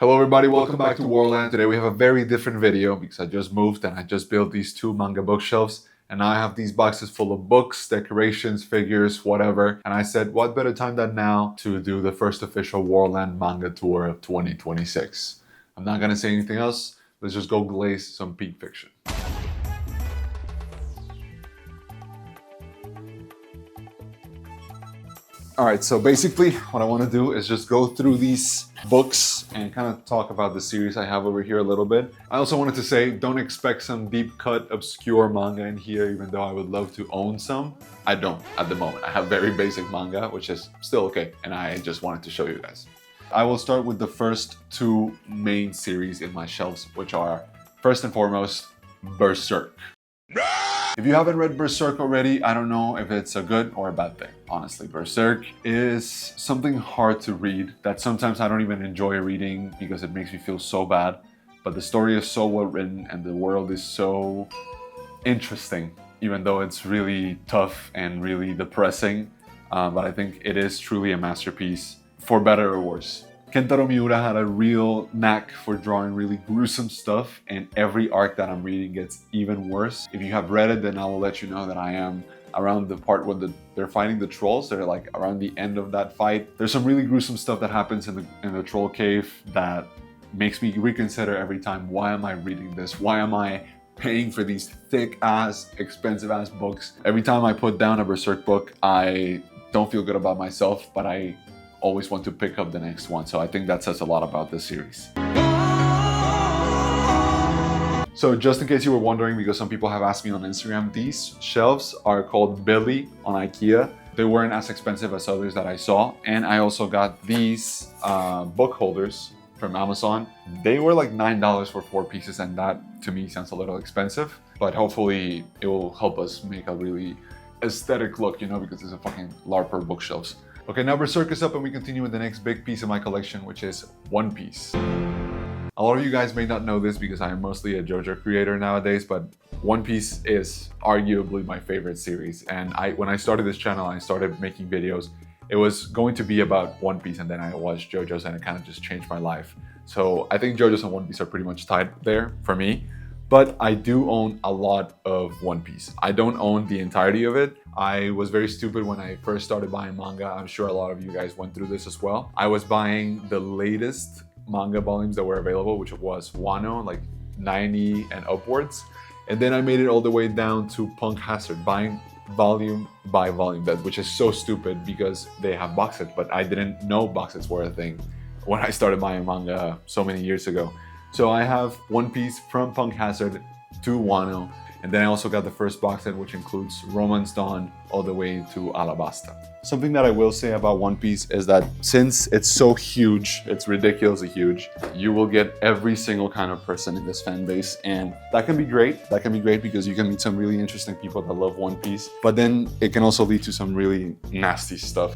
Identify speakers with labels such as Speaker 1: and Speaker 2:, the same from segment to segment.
Speaker 1: Hello everybody, welcome back to Warland. Today we have a very different video because I just moved and I just built these two manga bookshelves. And now I have these boxes full of books, decorations, figures, whatever. And I said, what better time than now to do the first official Warland manga tour of 2026. I'm not gonna say anything else. Let's just go glaze some peak fiction. All right, so basically what I want to do is just go through these books and kind of talk about the series I have over here a little bit. I also wanted to say, don't expect some deep cut, obscure manga in here, even though I would love to own some. I don't at the moment. I have very basic manga, which is still okay, and I just wanted to show you guys. I will start with the first two main series in my shelves, which are, first and foremost, Berserk. If you haven't read Berserk already, I don't know if it's a good or a bad thing. Honestly, Berserk is something hard to read that sometimes I don't even enjoy reading because it makes me feel so bad. But the story is so well written and the world is so interesting, even though it's really tough and really depressing. But I think it is truly a masterpiece, for better or worse. Kentaro Miura had a real knack for drawing really gruesome stuff, and every arc that I'm reading gets even worse. If you have read it, then I will let you know that I am around the part where they're fighting the trolls. They're like around the end of that fight. There's some really gruesome stuff that happens in the troll cave that makes me reconsider every time, why am I reading this? Why am I paying for these thick ass, expensive ass books? Every time I put down a Berserk book, I don't feel good about myself, but I always want to pick up the next one. So I think that says a lot about this series. So just in case you were wondering, because some people have asked me on Instagram, these shelves are called Billy on IKEA. They weren't as expensive as others that I saw. And I also got these book holders from Amazon. They were like $9 for 4 pieces, and that to me sounds a little expensive, but hopefully it will help us make a really aesthetic look, you know, because it's a fucking LARPer bookshelves. Okay, now Berserk is up and we continue with the next big piece of my collection, which is One Piece. A lot of you guys may not know this because I am mostly a JoJo creator nowadays, but One Piece is arguably my favorite series. And when I started this channel, I started making videos. It was going to be about One Piece, and then I watched JoJo's and it kind of just changed my life. So I think JoJo's and One Piece are pretty much tied there for me. But I do own a lot of One Piece. I don't own the entirety of it. I was very stupid when I first started buying manga. I'm sure a lot of you guys went through this as well. I was buying the latest manga volumes that were available, which was Wano, like 90 and upwards. And then I made it all the way down to Punk Hazard, buying volume by volume, which is so stupid because they have box sets, but I didn't know box sets were a thing when I started buying manga so many years ago. So I have One Piece from Punk Hazard to Wano, and then I also got the first box set, which includes Romance Dawn all the way to Alabasta. Something that I will say about One Piece is that since it's so huge, it's ridiculously huge, you will get every single kind of person in this fan base, and that can be great. That can be great because you can meet some really interesting people that love One Piece, but then it can also lead to some really nasty stuff.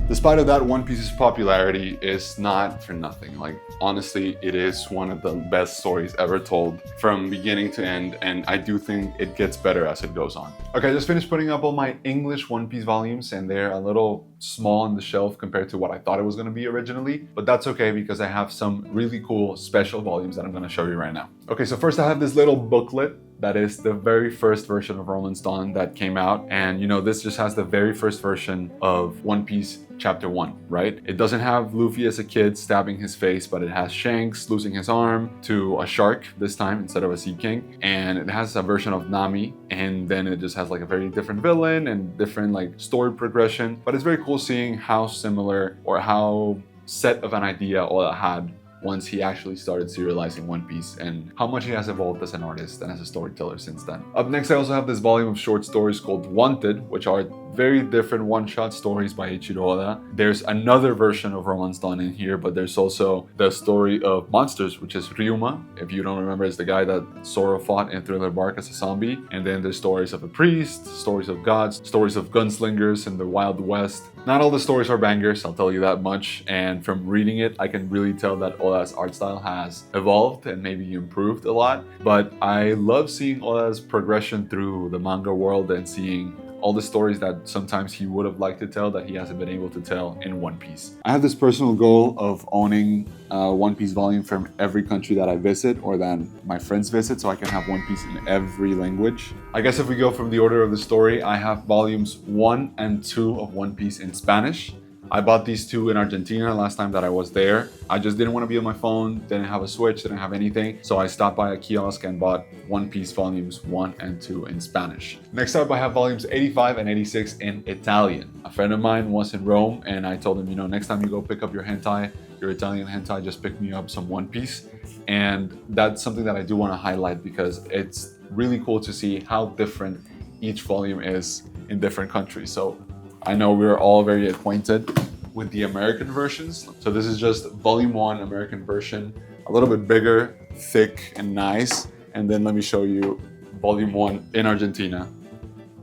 Speaker 1: Despite of that, One Piece's popularity is not for nothing. Like, honestly, it is one of the best stories ever told from beginning to end, and I do think it gets better as it goes on. Okay, I just finished putting up all my English One Piece volumes, and they're a little small on the shelf compared to what I thought it was going to be originally, but that's okay because I have some really cool special volumes that I'm going to show you right now. Okay, so first I have this little booklet that is the very first version of Romance Dawn that came out, and you know, this just has the very first version of One Piece Chapter 1, right? It doesn't have Luffy as a kid stabbing his face, but it has Shanks losing his arm to a shark this time instead of a Sea King, and it has a version of Nami, and then it just has like a very different villain and different like story progression. But it's very cool seeing how similar or how set of an idea Oda had once he actually started serializing One Piece, and how much he has evolved as an artist and as a storyteller since then. Up next, I also have this volume of short stories called Wanted, which are very different one-shot stories by Eiichiro Oda. There's another version of Romance Dawn in here, but there's also the story of Monsters, which is Ryuma. If you don't remember, it's the guy that Zoro fought in Thriller Bark as a zombie. And then there's stories of a priest, stories of gods, stories of gunslingers in the Wild West. Not all the stories are bangers, I'll tell you that much. And from reading it, I can really tell that Oda's art style has evolved and maybe improved a lot. But I love seeing Oda's progression through the manga world and seeing all the stories that sometimes he would have liked to tell that he hasn't been able to tell in One Piece. I have this personal goal of owning a One Piece volume from every country that I visit or that my friends visit, so I can have One Piece in every language. I guess if we go from the order of the story, I have volumes 1 and 2 of One Piece in Spanish. I bought these two in Argentina last time that I was there. I just didn't want to be on my phone, didn't have a Switch, didn't have anything. So I stopped by a kiosk and bought One Piece volumes 1 and 2 in Spanish. Next up, I have volumes 85 and 86 in Italian. A friend of mine was in Rome and I told him, you know, next time you go pick up your hentai, your Italian hentai, just pick me up some One Piece. And that's something that I do want to highlight because it's really cool to see how different each volume is in different countries. So I know we're all very acquainted with the American versions. So this is just volume 1 American version, a little bit bigger, thick and nice. And then let me show you volume 1 in Argentina.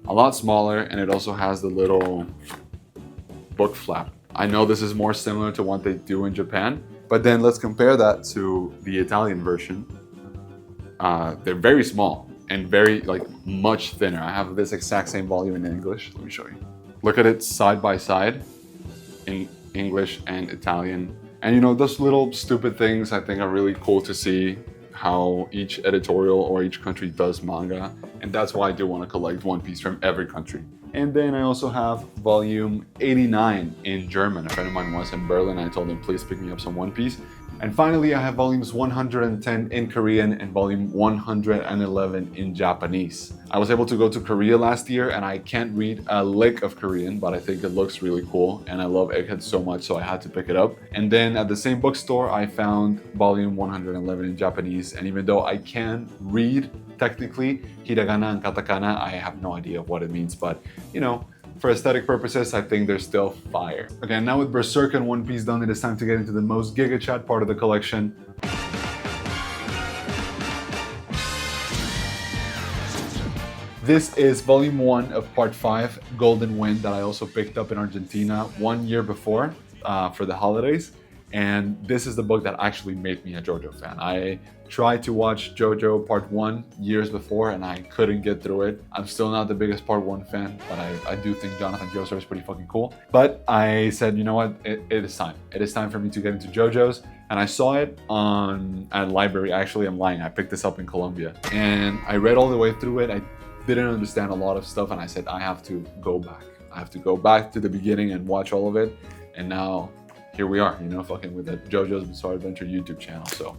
Speaker 1: A lot smaller, and it also has the little book flap. I know this is more similar to what they do in Japan, but then let's compare that to the Italian version. They're very small and very much thinner. I have this exact same volume in English. Let me show you. Look at it side by side in English and Italian. And you know, those little stupid things I think are really cool to see how each editorial or each country does manga. And that's why I do want to collect One Piece from every country. And then I also have volume 89 in German. A friend of mine was in Berlin. I told him, please pick me up some One Piece. And finally, I have volumes 110 in Korean and volume 111 in Japanese. I was able to go to Korea last year and I can't read a lick of Korean, but I think it looks really cool and I love Egghead so much, so I had to pick it up. And then at the same bookstore, I found volume 111 in Japanese. And even though I can read technically hiragana and katakana, I have no idea what it means, but you know, for aesthetic purposes, I think they're still fire. Okay, now with Berserk and One Piece done, it is time to get into the most Giga Chat part of the collection. This is volume 1 of part 5, Golden Wind, that I also picked up in Argentina 1 year before for the holidays. And this is the book that actually made me a JoJo fan. I tried to watch JoJo Part 1 years before and I couldn't get through it. I'm still not the biggest Part 1 fan, but I do think Jonathan Joestar is pretty fucking cool. But I said, you know what, it is time. It is time for me to get into JoJo's. And I saw it at a library. Actually, I'm lying, I picked this up in Colombia. And I read all the way through it. I didn't understand a lot of stuff and I said, I have to go back. I have to go back to the beginning and watch all of it. And now, here we are, you know, fucking with the JoJo's Bizarre Adventure YouTube channel. So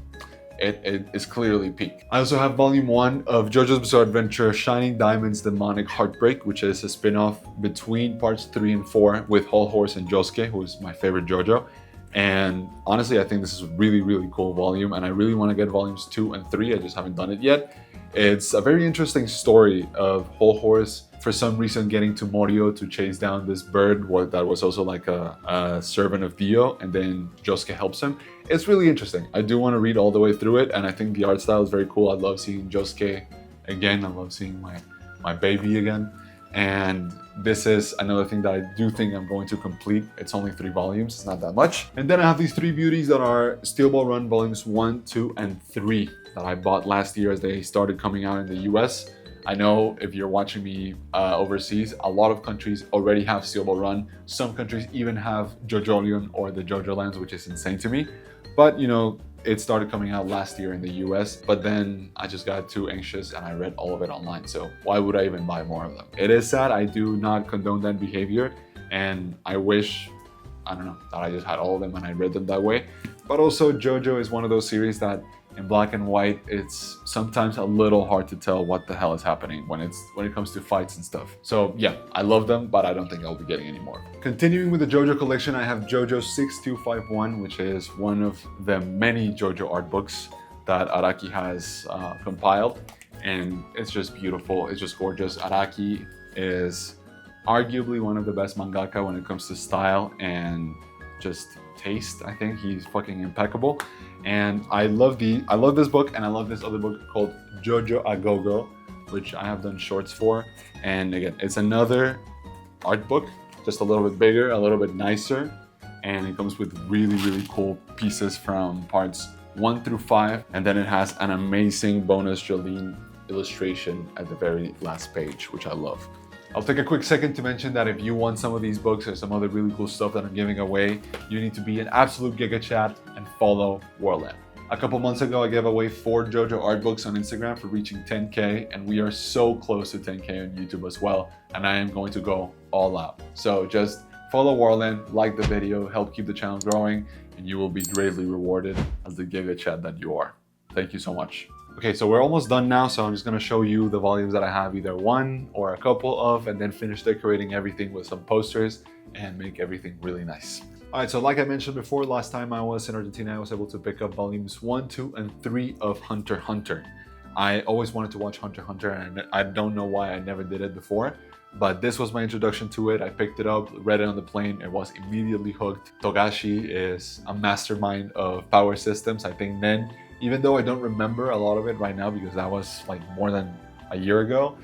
Speaker 1: it is clearly peak. I also have volume 1 of JoJo's Bizarre Adventure Shining Diamond's Demonic Heartbreak, which is a spin-off between parts 3 and 4 with Whole Horse and Josuke, who is my favorite JoJo. And honestly, I think this is a really, really cool volume and I really want to get volumes 2 and 3. I just haven't done it yet. It's a very interesting story of Whole Horse for some reason getting to Morio to chase down this bird that was also like a servant of Dio, and then Josuke helps him. It's really interesting. I do want to read all the way through it, and I think the art style is very cool. I love seeing Josuke again. I love seeing my baby again. And this is another thing that I do think I'm going to complete. It's only 3 volumes, it's not that much. And then I have these 3 beauties that are Steel Ball Run volumes 1, 2, and 3 that I bought last year as they started coming out in the US. I know if you're watching me overseas, a lot of countries already have Steel Ball Run. Some countries even have JoJolion or the JoJo Lands, which is insane to me. But you know, it started coming out last year in the US, but then I just got too anxious and I read all of it online. So why would I even buy more of them? It is sad. I do not condone that behavior. And I wish, I don't know, that I just had all of them and I read them that way. But also JoJo is one of those series that in black and white, it's sometimes a little hard to tell what the hell is happening when it comes to fights and stuff. So yeah, I love them, but I don't think I'll be getting any more. Continuing with the JoJo collection, I have JoJo 6251, which is one of the many JoJo art books that Araki has compiled. And it's just beautiful, it's just gorgeous. Araki is arguably one of the best mangaka when it comes to style and just taste. I think he's fucking impeccable. And I love this book, and I love this other book called JoJo Agogo, which I have done shorts for. And again, it's another art book, just a little bit bigger, a little bit nicer, and it comes with really, really cool pieces from parts 1 through 5. And then it has an amazing bonus Jolene illustration at the very last page, which I love. I'll take a quick second to mention that if you want some of these books or some other really cool stuff that I'm giving away, you need to be an absolute Giga Chat and follow Warland. A couple months ago, I gave away 4 JoJo art books on Instagram for reaching 10K, and we are so close to 10K on YouTube as well, and I am going to go all out. So just follow Warland, like the video, help keep the channel growing, and you will be greatly rewarded as the Giga Chat that you are. Thank you so much. Okay, so we're almost done now, so I'm just gonna show you the volumes that I have either one or a couple of, and then finish decorating everything with some posters and make everything really nice. All right, so like I mentioned before, last time I was in Argentina, I was able to pick up volumes 1, 2, and 3 of Hunter x Hunter. I always wanted to watch Hunter x Hunter, and I don't know why I never did it before, but this was my introduction to it. I picked it up, read it on the plane, and was immediately hooked. Togashi is a mastermind of power systems. I think then, even though I don't remember a lot of it right now because that was like more than a year ago,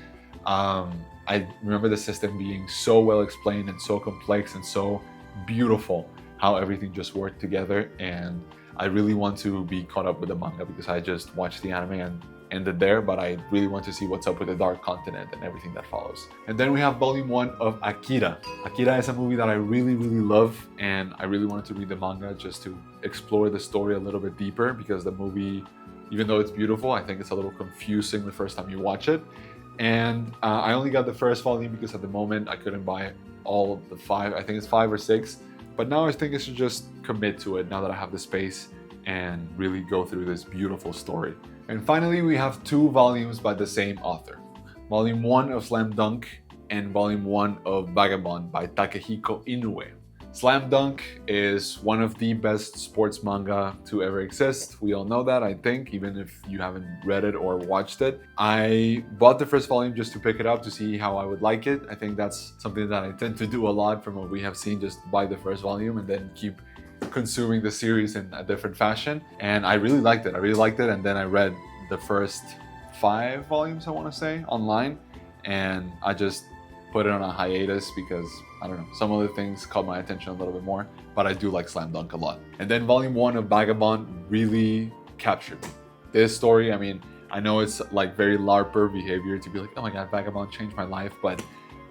Speaker 1: I remember the system being so well explained and so complex and so beautiful, how everything just worked together. And I really want to be caught up with the manga because I just watched the anime and ended there, but I really want to see what's up with the Dark Continent and everything that follows. And then we have volume 1 of Akira. Akira is a movie that I really love, and I really wanted to read the manga just to explore the story a little bit deeper, because the movie, even though it's beautiful, I think it's a little confusing the first time you watch it. And I only got the first volume because at the moment I couldn't buy all of the 5, I think it's 5 or 6, but now I think I should just commit to it now that I have the space and really go through this beautiful story. And finally, we have 2 volumes by the same author. Volume 1 of Slam Dunk and Volume 1 of Vagabond by Takehiko Inoue. Slam Dunk is one of the best sports manga to ever exist. We all know that, I think, even if you haven't read it or watched it. I bought the first volume just to pick it up to see how I would like it. I think that's something that I tend to do a lot from what we have seen, just buy the first volume and then keep consuming the series in a different fashion. And I really liked it. And then I read the first 5 volumes, I want to say, online, and I just put it on a hiatus because, I don't know, some other things caught my attention a little bit more, but I do like Slam Dunk a lot. And then volume 1 of Vagabond really captured me. This story, I mean, I know it's like very LARPer behavior to be like, oh my god, Vagabond changed my life, but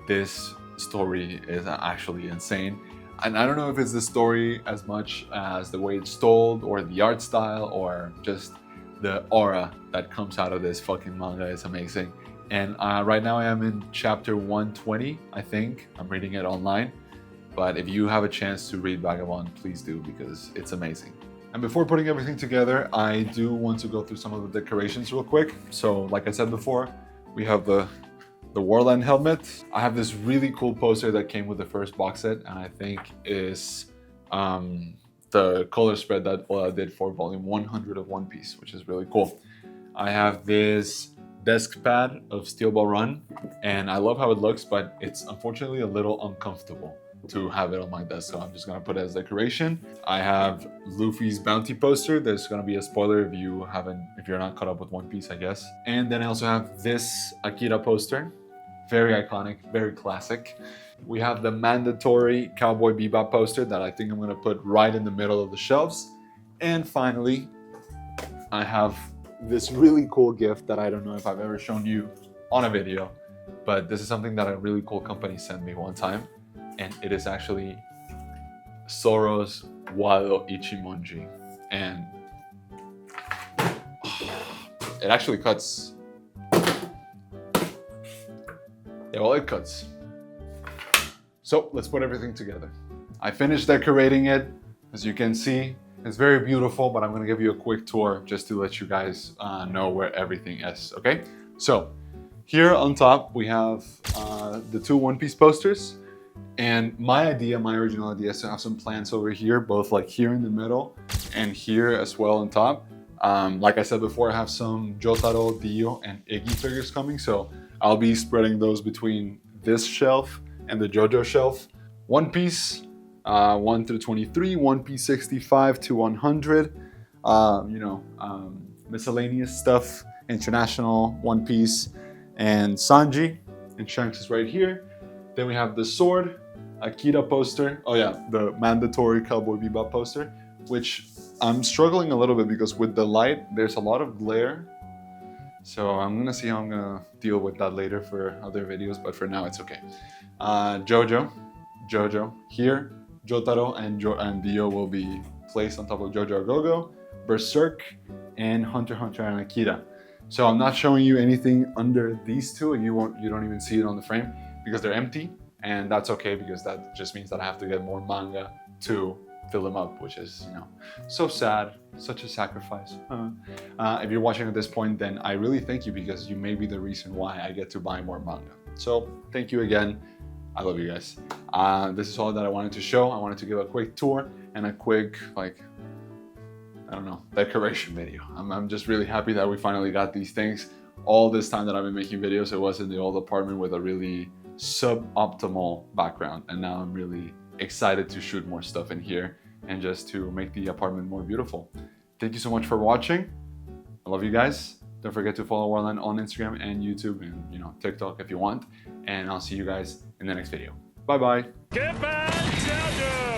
Speaker 1: this story is actually insane. And I don't know if it's the story as much as the way it's told, or the art style, or just the aura that comes out of this fucking manga is amazing. And right now I am in chapter 120, I think. I'm reading it online. But if you have a chance to read Vagabond, please do, because it's amazing. And before putting everything together, I do want to go through some of the decorations real quick. So like I said before, we have the Warland helmet. I have this really cool poster that came with the first box set, and I think is the color spread that Oda did for volume 100 of One Piece, which is really cool. I have this desk pad of Steel Ball Run, and I love how it looks, but it's unfortunately a little uncomfortable to have it on my desk, so I'm just gonna put it as decoration. I have Luffy's bounty poster. There's gonna be a spoiler if you're not caught up with One Piece, I guess. And then I also have this Akira poster. Very iconic, very classic. We have the mandatory Cowboy Bebop poster that I think I'm gonna put right in the middle of the shelves. And finally, I have this really cool gift that I don't know if I've ever shown you on a video, but this is something that a really cool company sent me one time. And it is actually Zoro's Wado Ichimonji. And it actually cuts. Yeah, well, it cuts. So let's put everything together. I finished decorating it. As you can see, it's very beautiful, but I'm gonna give you a quick tour just to let you guys know where everything is, okay? So here on top, we have the 2 One Piece posters. And my original idea is to have some plants over here, both like here in the middle and here as well on top. Like I said before, I have some Jotaro, Dio, and Iggy figures coming, so I'll be spreading those between this shelf and the JoJo shelf. One Piece, 1 through 23, One Piece 65 to 100, miscellaneous stuff, International, One Piece, and Sanji, and Shanks is right here. Then we have the sword, Akira poster. Oh yeah, the mandatory Cowboy Bebop poster, which I'm struggling a little bit because with the light, there's a lot of glare. So I'm gonna see how I'm gonna deal with that later for other videos, but for now it's okay. Jojo here, Jotaro and Dio will be placed on top of Jojo Gogo, Berserk, and Hunter x Hunter and Akira. So I'm not showing you anything under these two, and you don't even see it on the frame because they're empty, and that's okay because that just means that I have to get more manga to fill them up, which is, you know, so sad, such a sacrifice. If you're watching at this point, then I really thank you because you may be the reason why I get to buy more manga. So thank you again. I love you guys. This is all that I wanted to show. I wanted to give a quick tour and a quick, like, I don't know, decoration video. I'm just really happy that we finally got these things. All this time that I've been making videos, it was in the old apartment with a really suboptimal background, and now I'm really excited to shoot more stuff in here and just to make the apartment more beautiful. Thank you so much for watching. I love you guys. Don't forget to follow Warland on Instagram and YouTube and, you know, TikTok if you want. And I'll see you guys in the next video. Bye bye.
Speaker 2: Get back, Jojo!